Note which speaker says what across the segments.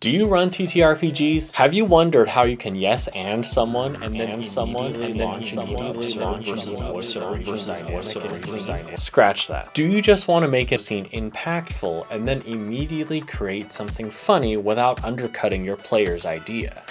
Speaker 1: Do you run TTRPGs? Have you wondered how you can yes and someone and then launch immediately Scratch that. Do you just want to make a scene impactful and then immediately create something funny without undercutting your player's idea?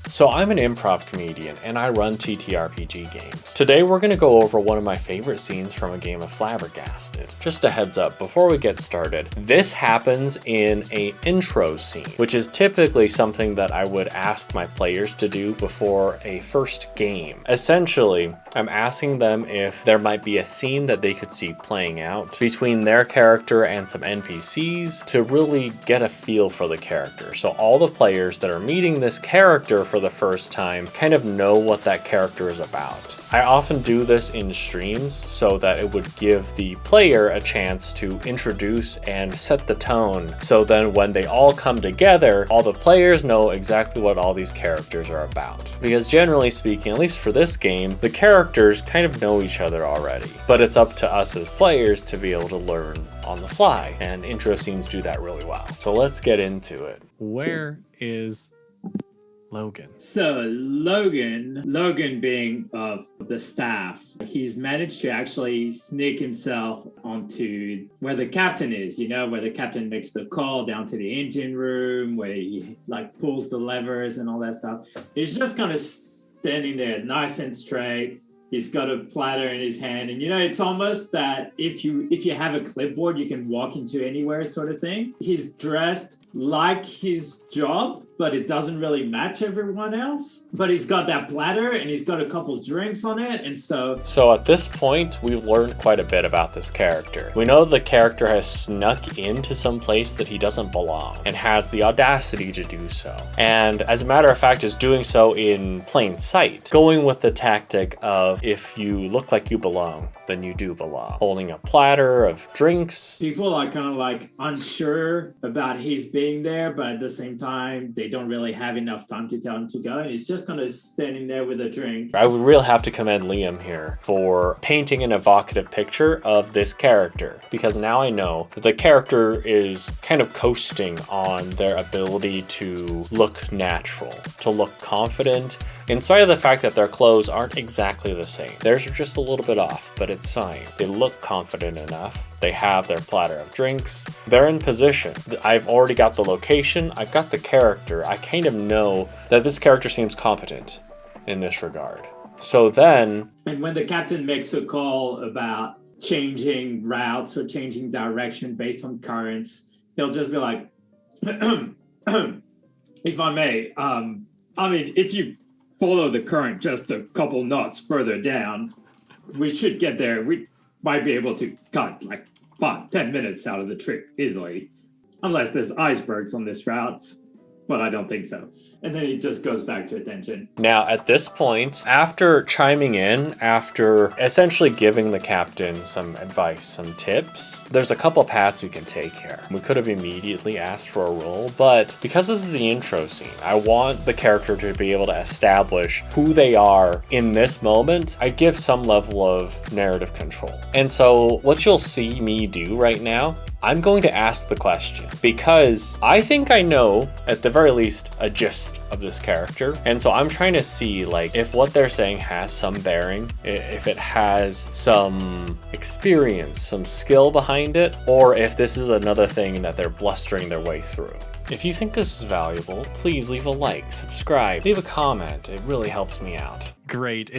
Speaker 1: So I'm an improv comedian and I run TTRPG games. Today we're going to go over one of my favorite scenes from a game of Flabbergasted. Just a heads up, before we get started, this happens in an intro scene, which is typically something that I would ask my players to do before a first game. Essentially, I'm asking them if there might be a scene that they could see playing out between their character and some NPCs to really get a feel for the character. So all the players that are meeting this character for the first time kind of know what that character is about. I often do this in streams so that it would give the player a chance to introduce and set the tone. So then when they all come together, all the players know exactly what all these characters are about. Because generally speaking, at least for this game, the characters kind of know each other already. But it's up to us as players to be able to learn on the fly, and intro scenes do that really well. So let's get into it. Where is Logan?
Speaker 2: So Logan being of the staff, he's managed to actually sneak himself onto where the captain is, where the captain makes the call down to the engine room, where he pulls the levers and all that stuff. He's just kind of standing there nice and straight. He's got a platter in his hand, and it's almost that if you have a clipboard, you can walk into anywhere sort of thing. He's dressed like his job, but it doesn't really match everyone else. But he's got that platter and he's got a couple drinks on it, and so
Speaker 1: at this point, we've learned quite a bit about this character. We know the character has snuck into some place that he doesn't belong and has the audacity to do so. And as a matter of fact, is doing so in plain sight, going with the tactic of if you look like you belong, then you do belong. Holding a platter of drinks.
Speaker 2: People are kind of unsure about his being there, but at the same time, they don't really have enough time to tell him to go. And he's just kind of standing there with a drink.
Speaker 1: I would really have to commend Liam here for painting an evocative picture of this character, because now I know that the character is kind of coasting on their ability to look natural, to look confident, in spite of the fact that their clothes aren't exactly the same. Theirs are just a little bit off, but it's fine. They look confident enough. They have their platter of drinks. They're in position. I've already got the location. I've got the character. I kind of know that this character seems competent in this regard. So then...
Speaker 2: And when the captain makes a call about changing routes or changing direction based on currents, he'll just be like, if I may, if you follow the current just a couple knots further down, we should get there. We might be able to cut 5-10 minutes out of the trip easily, unless there's icebergs on this route, but I don't think so. And then he just goes back to attention.
Speaker 1: Now, at this point, after chiming in, after essentially giving the captain some advice, some tips, there's a couple paths we can take here. We could have immediately asked for a roll, but because this is the intro scene, I want the character to be able to establish who they are in this moment. I give some level of narrative control. And so what you'll see me do right now, I'm going to ask the question because I think I know, at the very least, a gist of this character. And so I'm trying to see if what they're saying has some bearing, if it has some experience, some skill behind it, or if this is another thing that they're blustering their way through. If you think this is valuable, please leave a like, subscribe, leave a comment. It really helps me out. Great.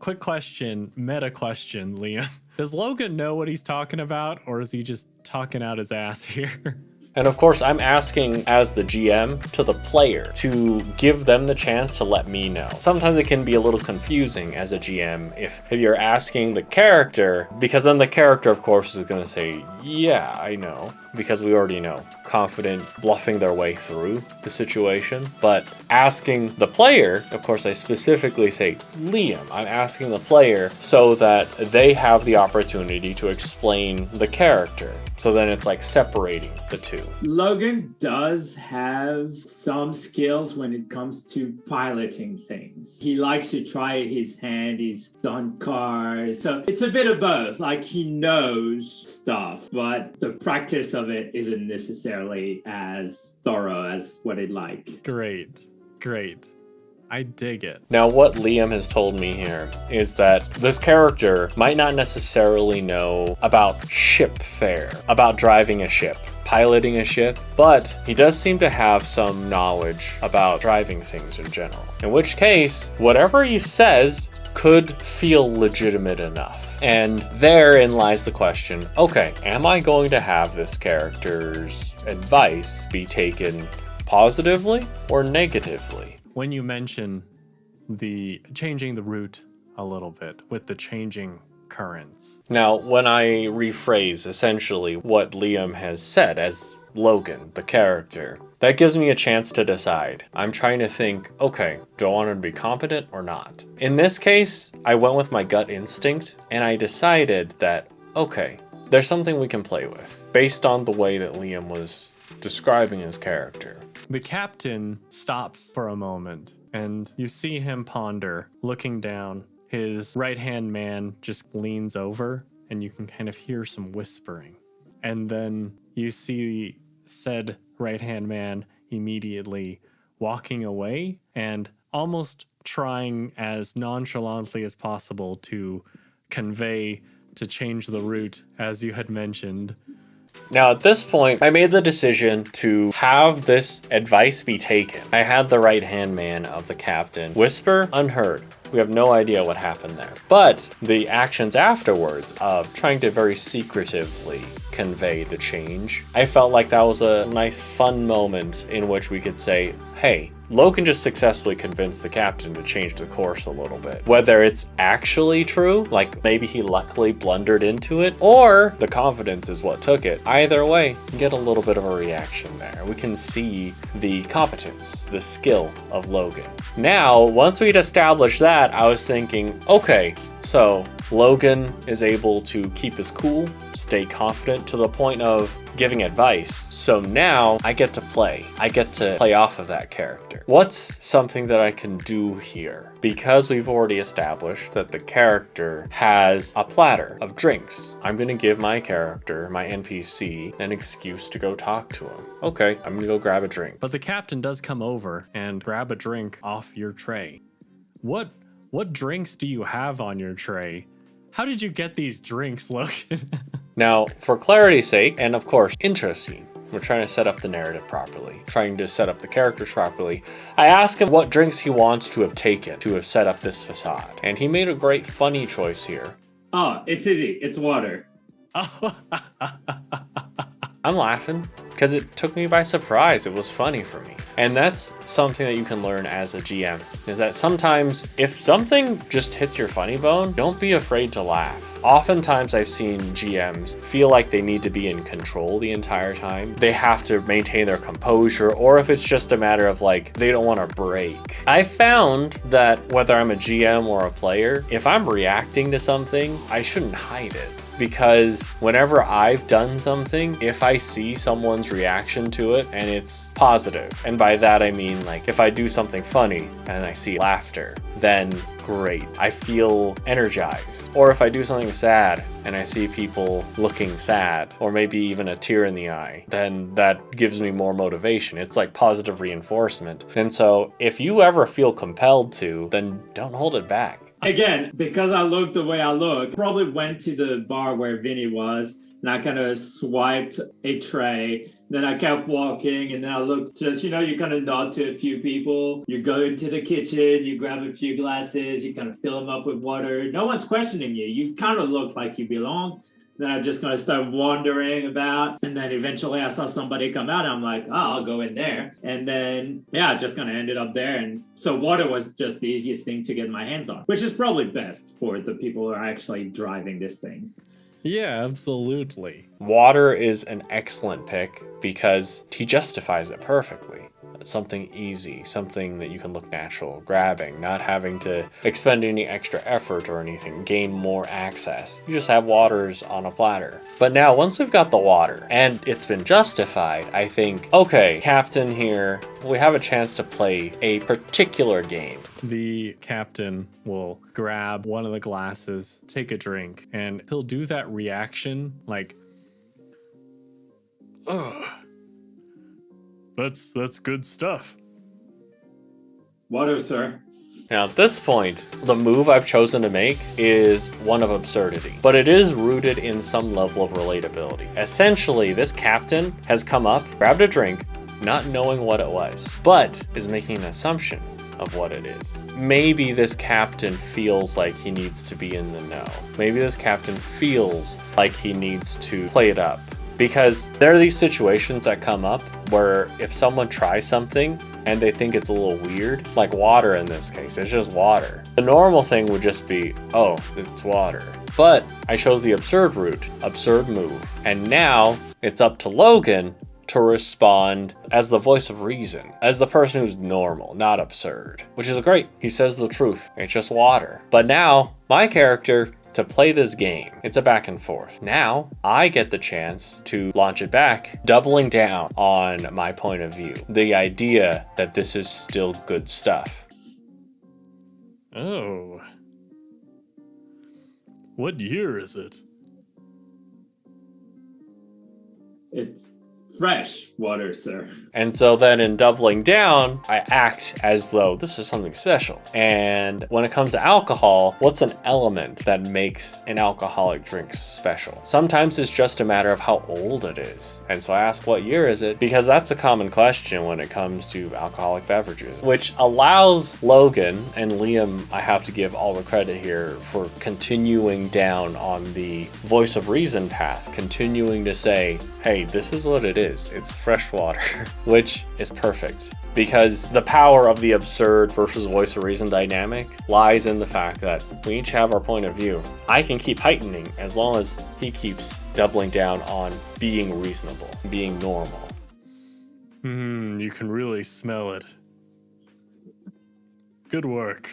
Speaker 1: Quick question, meta question, Liam. Does Logan know what he's talking about, or is he just talking out his ass here? And of course, I'm asking as the GM to the player to give them the chance to let me know. Sometimes it can be a little confusing as a GM if you're asking the character, because then the character, of course, is going to say, yeah, I know, because we already know. Confident, bluffing their way through the situation. But asking the player, of course, I specifically say Liam. I'm asking the player so that they have the opportunity to explain the character. So then it's separating the two.
Speaker 2: Logan does have some skills when it comes to piloting things. He likes to try his hand. He's done cars. So it's a bit of both. He knows stuff, but the practice of it isn't necessarily as thorough as what I'd like.
Speaker 3: Great. I dig it.
Speaker 1: Now, what Liam has told me here is that this character might not necessarily know about ship fare, about driving a ship, piloting a ship, but he does seem to have some knowledge about driving things in general. In which case, whatever he says could feel legitimate enough. And therein lies the question, okay, am I going to have this character's advice be taken positively or negatively?
Speaker 3: When you mention the changing the route a little bit with the changing currents.
Speaker 1: Now, when I rephrase essentially what Liam has said as Logan, the character, that gives me a chance to decide. I'm trying to think, okay, do I want him to be competent or not? In this case, I went with my gut instinct and I decided that, okay, there's something we can play with based on the way that Liam was describing his character.
Speaker 3: The captain stops for a moment, and you see him ponder, looking down. His right-hand man just leans over, and you can kind of hear some whispering. And then you see said right-hand man immediately walking away and almost trying as nonchalantly as possible to convey to change the route, as you had mentioned.
Speaker 1: Now, at this point, I made the decision to have this advice be taken. I had the right-hand man of the captain whisper unheard. We have no idea what happened there. But the actions afterwards of trying to very secretively convey the change, I felt like that was a nice, fun moment in which we could say, hey, Logan just successfully convinced the captain to change the course a little bit. Whether it's actually true, like maybe he luckily blundered into it, or the confidence is what took it. Either way, you get a little bit of a reaction there. We can see the competence, the skill of Logan. Now, once we'd established that, I was thinking, okay, so Logan is able to keep his cool, stay confident to the point of giving advice. So now I get to play. I get to play off of that character. What's something that I can do here? Because we've already established that the character has a platter of drinks, I'm going to give my character, my NPC, an excuse to go talk to him. Okay, I'm going to go grab a drink.
Speaker 3: But the captain does come over and grab a drink off your tray. What drinks do you have on your tray? How did you get these drinks, Logan?
Speaker 1: Now, for clarity's sake, and of course, interesting, we're trying to set up the narrative properly, trying to set up the characters properly. I asked him what drinks he wants to have taken to have set up this facade. And he made a great funny choice here.
Speaker 2: Oh, it's easy. It's water.
Speaker 1: I'm laughing because it took me by surprise. It was funny for me. And that's something that you can learn as a GM, is that sometimes if something just hits your funny bone, don't be afraid to laugh. Oftentimes I've seen GMs feel like they need to be in control the entire time. They have to maintain their composure, or if it's just a matter of like, they don't want to break. I found that whether I'm a GM or a player, if I'm reacting to something, I shouldn't hide it. Because whenever I've done something, if I see someone's reaction to it and it's positive, and by that I mean like if I do something funny and I see laughter, then great. I feel energized. Or if I do something sad and I see people looking sad, or maybe even a tear in the eye, then that gives me more motivation. It's like positive reinforcement. And so if you ever feel compelled to, then don't hold it back.
Speaker 2: Again, because I look the way I look, probably went to the bar where Vinny was, and I kind of swiped a tray. Then I kept walking, and then I looked just, you kind of nod to a few people. You go into the kitchen, you grab a few glasses, you kind of fill them up with water. No one's questioning you. You kind of look like you belong. Then I just kind of started wandering about. And then eventually I saw somebody come out. And I'm like, oh, I'll go in there. And then, I just kind of ended up there. And so water was just the easiest thing to get my hands on, which is probably best for the people who are actually driving this thing.
Speaker 3: Yeah, absolutely.
Speaker 1: Water is an excellent pick because he justifies it perfectly. Something easy, something that you can look natural, grabbing, not having to expend any extra effort or anything, gain more access. You just have waters on a platter. But now, once we've got the water and it's been justified, I think, okay, Captain here, we have a chance to play a particular game.
Speaker 3: The captain will grab one of the glasses, take a drink, and he'll do that reaction like, Ugh. That's good stuff.
Speaker 2: Water, sir.
Speaker 1: Now, at this point, the move I've chosen to make is one of absurdity, but it is rooted in some level of relatability. Essentially, this captain has come up, grabbed a drink, not knowing what it was, but is making an assumption of what it is. Maybe this captain feels like he needs to be in the know. Maybe this captain feels like he needs to play it up. Because there are these situations that come up where if someone tries something and they think it's a little weird, like water in this case, it's just water. The normal thing would just be, oh, it's water. But I chose the absurd route, absurd move. And now it's up to Logan to respond as the voice of reason, as the person who's normal, not absurd, which is great. He says the truth. It's just water. But now my character, to play this game, it's a back and forth. Now I get the chance to launch it back, doubling down on my point of view, the idea that this is still good stuff.
Speaker 3: Oh. What year is it?
Speaker 2: It's fresh water, sir.
Speaker 1: And so then in doubling down, I act as though this is something special. And when it comes to alcohol, what's an element that makes an alcoholic drink special? Sometimes it's just a matter of how old it is. And so I ask, what year is it? Because that's a common question when it comes to alcoholic beverages, which allows Logan and Liam, I have to give all the credit here for continuing down on the voice of reason path, continuing to say, hey, this is what it is. It's fresh water, which is perfect because the power of the absurd versus voice of reason dynamic lies in the fact that we each have our point of view. I can keep heightening as long as he keeps doubling down on being reasonable, being normal.
Speaker 3: You can really smell it. Good work.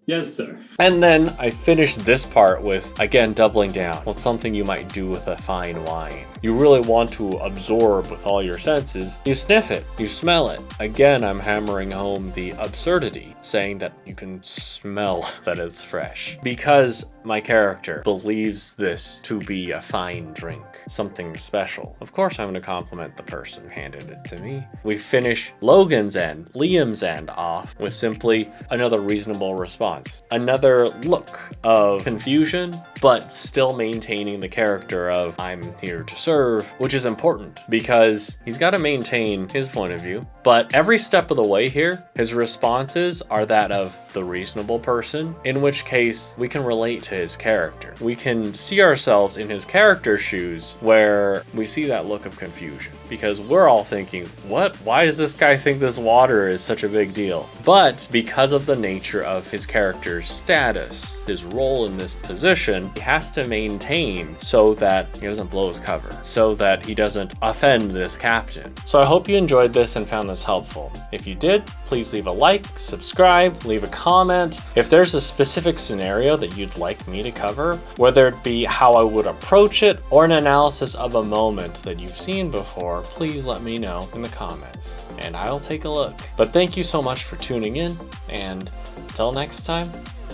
Speaker 2: Yes, sir.
Speaker 1: And then I finished this part with, again, doubling down. What's something you might do with a fine wine? You really want to absorb with all your senses. You sniff it, you smell it. Again, I'm hammering home the absurdity, saying that you can smell that it's fresh. Because my character believes this to be a fine drink, something special. Of course, I'm going to compliment the person who handed it to me. We finish Logan's end, Liam's end off with simply another reasonable response. Another look of confusion, but still maintaining the character of I'm here to serve, which is important because he's got to maintain his point of view. But every step of the way here, his responses are that of the reasonable person, in which case we can relate to his character. We can see ourselves in his character's shoes where we see that look of confusion because we're all thinking, what? Why does this guy think this water is such a big deal? But because of the nature of his character's status, his role in this position, he has to maintain so that he doesn't blow his cover, so that he doesn't offend this captain. So I hope you enjoyed this and found this helpful. If you did, please leave a like, subscribe, leave a comment. If there's a specific scenario that you'd like me to cover, whether it be how I would approach it or an analysis of a moment that you've seen before, please let me know in the comments and I'll take a look. But thank you so much for tuning in, and until next time,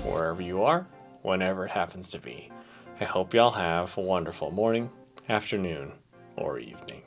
Speaker 1: wherever you are, whenever it happens to be, I hope y'all have a wonderful morning, afternoon, or evening.